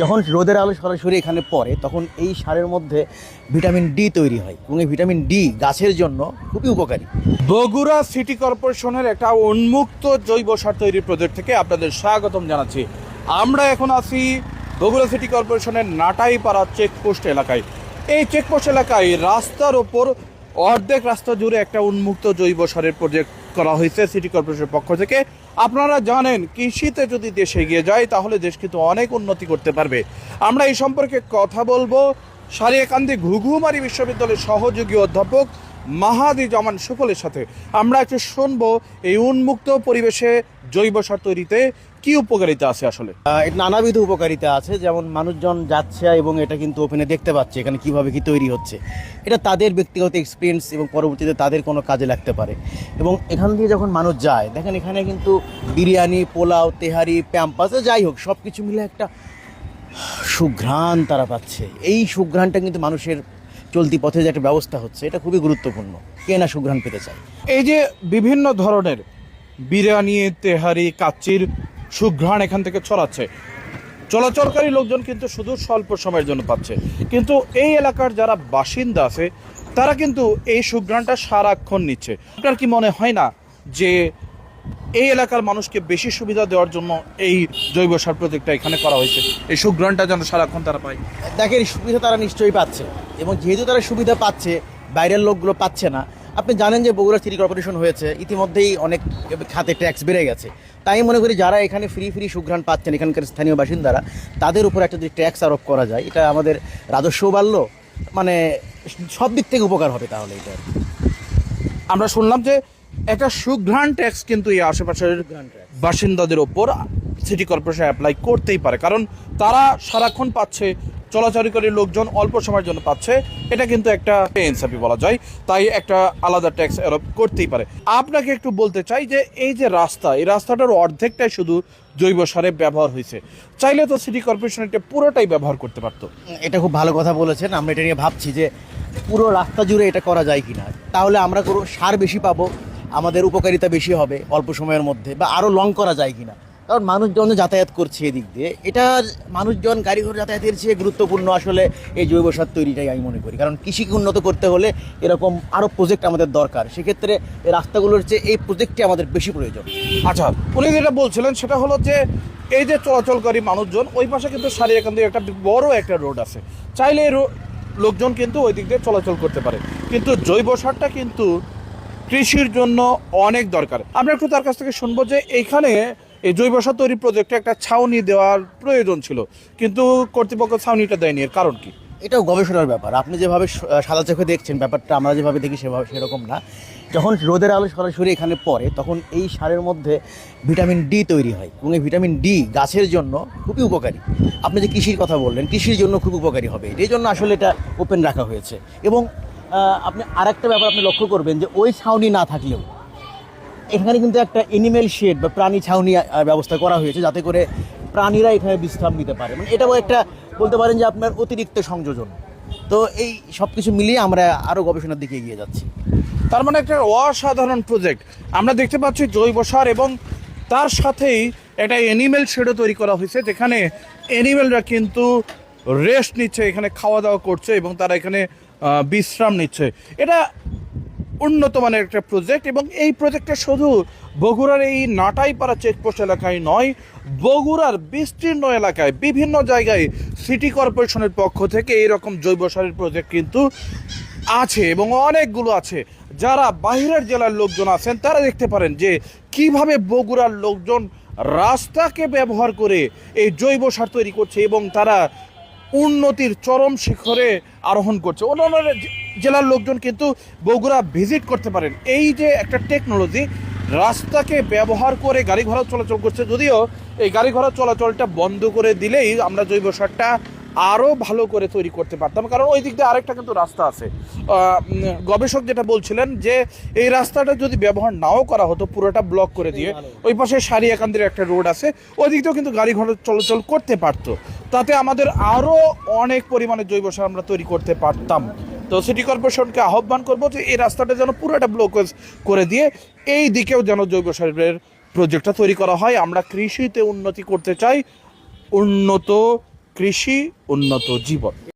যখন রোদের আলো সরাসরি এখানে পড়ে তখন এই সারের মধ্যে ভিটামিন ডি তৈরি হয় এবং এই ভিটামিন ডি গাছের জন্য খুবই উপকারী। বগুড়া সিটি কর্পোরেশনের একটা উন্মুক্ত জৈব সার তৈরির প্রজেক্ট থেকে আপনাদের স্বাগতম জানাচ্ছি। আমরা এখন আছি বগুড়া সিটি কর্পোরেশনের নাটাইপাড়া চেকপোস্ট এলাকায়। এই চেকপোস্ট এলাকায় রাস্তার ওপর অর্ধেক রাস্তা জুড়ে একটা উন্মুক্ত জৈব সারের প্রজেক্ট করা হয়েছে সিটি কর্পোরেশনের পক্ষ থেকে। আপনারা জানেন কৃষিতে যদি দেশ এগিয়ে যায় তাহলে দেশ কিন্তু অনেক উন্নতি করতে পারবে। আমরা এই সম্পর্কে কথা বলবো সারিয়াকান্দি ঘুঘুমারি বিশ্ববিদ্যালয়ের সহযোগী অধ্যাপক মাহাদি জামান সুফলের সাথে। আমরা একটু শুনবো এই উন্মুক্ত পরিবেশে জৈব সার তৈরিতে কি উপকারিতা আছে। আসলে এর নানাবিধ উপকারিতা আছে, যেমন মানুষজন যাচ্ছে এবং এটা কিন্তু ওপেনে দেখতে পাচ্ছে এখানে কিভাবে কি তৈরি হচ্ছে। এটা তাদের ব্যক্তিগত এক্সপিরিয়েন্স এবং পরবর্তীতে তাদের কোনো কাজে লাগতে পারে। এবং এখান দিয়ে যখন মানুষ যায় দেখেন এখানে কিন্তু বিরিয়ানি, পোলাও, তেহারি, প্যাম্পাস যাই হোক সব কিছু মিলে একটা সুঘ্রাণ তারা পাচ্ছে। এই সুঘ্রাণটা কিন্তু মানুষের চলতি পথে যে একটা ব্যবস্থা হচ্ছে এটা খুবই গুরুত্বপূর্ণ। কে না সুঘ্রাণ পেতে চায়। এই যে বিভিন্ন ধরনের বিরিয়ানি, তেহারি, কাচ্চির সুঘ্রাণ এখান থেকে ছড়াচ্ছে, চলাচলকারী লোকজন কিন্তু শুধু স্বল্প সময়ের জন্য পাচ্ছে, কিন্তু এই এলাকার যারা বাসিন্দা আছে তারা কিন্তু এই সুঘ্রাণটা সারাক্ষণ নিচ্ছে। আপনার কি মনে হয় না যে এই এলাকার মানুষকে বেশি সুবিধা দেওয়ার জন্য এই জৈব সার প্রজেক্টটা এখানে করা হয়েছে, এই সুঘ্রাণটা যেন সারাক্ষণ তারা পায়? দেখেন সুবিধা তারা নিশ্চয়ই পাচ্ছে, এবং যেহেতু তারা সুবিধা পাচ্ছে বাইরের লোকগুলো পাচ্ছে না। আপনি জানেন যে বগুড়া সিটি কর্পোরেশন হয়েছে, ইতিমধ্যেই অনেক খাতে ট্যাক্স বেড়ে গেছে। তাই মনে করি যারা এখানে ফ্রি সুঘ্রাণ পাচ্ছেন এখানকার স্থানীয় বাসিন্দারা, তাদের উপর একটা যদি ট্যাক্স আরোপ করা যায় এটা আমাদের রাজস্বও বাড়লো, মানে সব দিক থেকে উপকার হবে। তাহলে এটা আমরা শুনলাম যে একটা সুঘ্রাণ ট্যাক্স কিন্তু এই আশেপাশের বাসিন্দাদের ওপর সিটি কর্পোরেশন অ্যাপ্লাই করতেই পারে, কারণ তারা সারাক্ষণ পাচ্ছে, চলাচলকারী লোকজন অল্প সময়ের জন্য পাচ্ছে। এটা কিন্তু একটা ইনসাফি বলা যায়, তাই একটা আলাদা ট্যাক্স আরোপ করতেই পারে। আপনাকে একটু বলতে চাই যে এই যে রাস্তা, এই রাস্তাটার অর্ধেকটাই শুধু জৈব সারে ব্যবহার হয়েছে, চাইলে তো সিটি কর্পোরেশন এটা পুরোটাই ব্যবহার করতে পারতো। এটা খুব ভালো কথা বলেছেন। আমরা এটা নিয়ে ভাবছি যে পুরো রাস্তা জুড়ে এটা করা যায় কিনা, তাহলে আমরা কোনো সার বেশি পাবো, আমাদের উপকারিতা বেশি হবে অল্প সময়ের মধ্যে, বা আরও লং করা যায় কিনা। কারণ মানুষজন যাতায়াত করছে এদিক দিয়ে, এটা মানুষজন গাড়ি ঘোড়া যাতায়াতের চেয়ে গুরুত্বপূর্ণ আসলে এই জৈব সার তৈরিটাই আমি মনে করি। কারণ কৃষিকে উন্নত করতে হলে এরকম আরও প্রজেক্ট আমাদের দরকার, সেক্ষেত্রে এই রাস্তাগুলোর চেয়ে এই প্রজেক্টটি আমাদের বেশি প্রয়োজন। আচ্ছা, উনি যেটা বলছিলেন সেটা হলো যে এই যে চলাচলকারী মানুষজন, ওই পাশে কিন্তু সারিয়াকান্দি একটা বড় একটা রোড আছে, চাইলে লোকজন কিন্তু ওই দিক দিয়ে চলাচল করতে পারে। কিন্তু জৈব সারটা কিন্তু কৃষির জন্য অনেক দরকার। আমরা একটু তার কাছ থেকে শুনবো যে এইখানে এই জৈব সার তৈরি প্রজেক্টে একটা ছাউনি দেওয়ার প্রয়োজন ছিল, কিন্তু কর্তৃপক্ষ ছাউনিটা দেয়নি, এর কারণ কি? এটাও গবেষণার ব্যাপার। আপনি যেভাবে সাদা চোখে দেখছেন ব্যাপারটা, আমরা যেভাবে দেখি সেরকম না। যখন রোদের আলো সরাসরি এখানে পড়ে তখন এই সারের মধ্যে ভিটামিন ডি তৈরি হয় এবং এই ভিটামিন ডি গাছের জন্য খুবই উপকারী। আপনি যে কৃষির কথা বললেন, কৃষির জন্য খুব উপকারী হবে, এই জন্য আসলে এটা ওপেন রাখা হয়েছে। এবং আপনি আরেকটা ব্যাপার আপনি লক্ষ্য করবেন যে ওই ছাউনি না থাকলেও এখানে কিন্তু একটা এনিম্যাল শেড বা প্রাণী ছাউনি ব্যবস্থা করা হয়েছে, যাতে করে প্রাণীরা এখানে বিশ্রাম নিতে পারে। মানে এটাও একটা বলতে পারেন যে আপনার অতিরিক্ত সংযোজন। তো এই সব কিছু মিলিয়ে আমরা আরও গবেষণার দিকে এগিয়ে যাচ্ছি। তার মানে একটা অসাধারণ প্রজেক্ট। আমরা দেখতে পাচ্ছি জৈব সার এবং তার সাথেই একটা অ্যানিম্যাল শেডও তৈরি করা হয়েছে, যেখানে অ্যানিম্যালরা কিন্তু রেস্ট নিচ্ছে, এখানে খাওয়া দাওয়া করছে এবং তারা এখানে বিশ্রাম নিচ্ছে। এটা উন্নত মানের একটা প্রজেক্ট, এবং এই প্রজেক্টটা শুধু বগুড়ার এই নাটাইপাড়া চেকপোস্ট এলাকায় নয়, বগুড়ার বিস্তীর্ণ এলাকায় বিভিন্ন জায়গায় সিটি কর্পোরেশনের পক্ষ থেকে এইরকম জৈব সারের প্রজেক্ট কিন্তু আছে এবং অনেকগুলো আছে। যারা বাইরের জেলার লোকজন আছেন তারা দেখতে পারেন যে কিভাবে বগুড়ার লোকজন রাস্তাকে ব্যবহার করে এই জৈব সার তৈরি করছে এবং তারা উন্নতির চরম শিখরে আরোহণ করছে। অন্যান্য জেলার লোকজন কিন্তু বগুড়া ভিজিট করতে পারেন। এই যে একটা টেকনোলজি, রাস্তাকে ব্যবহার করে গাড়ি ঘোড়া চলাচল করছে, যদিও এই গাড়ি ঘোড়া চলাচলটা বন্ধ করে দিলেই আমরা জৈব সারটা আরও ভালো করে তৈরি করতে পারতাম, কারণ ওই দিক দিয়ে আরেকটা কিন্তু রাস্তা আছে। গবেষক যেটা বলছিলেন যে এই রাস্তাটা যদি ব্যবহার নাও করা হতো, পুরোটা ব্লক করে দিয়ে ওই পাশে সারিয়াকান্দির একটা রোড আছে, ওই দিক দিয়েও কিন্তু গাড়ি ঘোড়া চলাচল করতে পারতো, তাতে আমাদের আরও অনেক পরিমাণে জৈব সার আমরা তৈরি করতে পারতাম। তো সিটি কর্পোরেশনকে আহ্বান করবো যে এই রাস্তাটা যেন পুরোটা ব্লক করে দিয়ে এই দিকেও যেন জৈব সারের প্রজেক্টটা তৈরি করা হয়। আমরা কৃষিতে উন্নতি করতে চাই, উন্নত কৃষি উন্নত জীবন।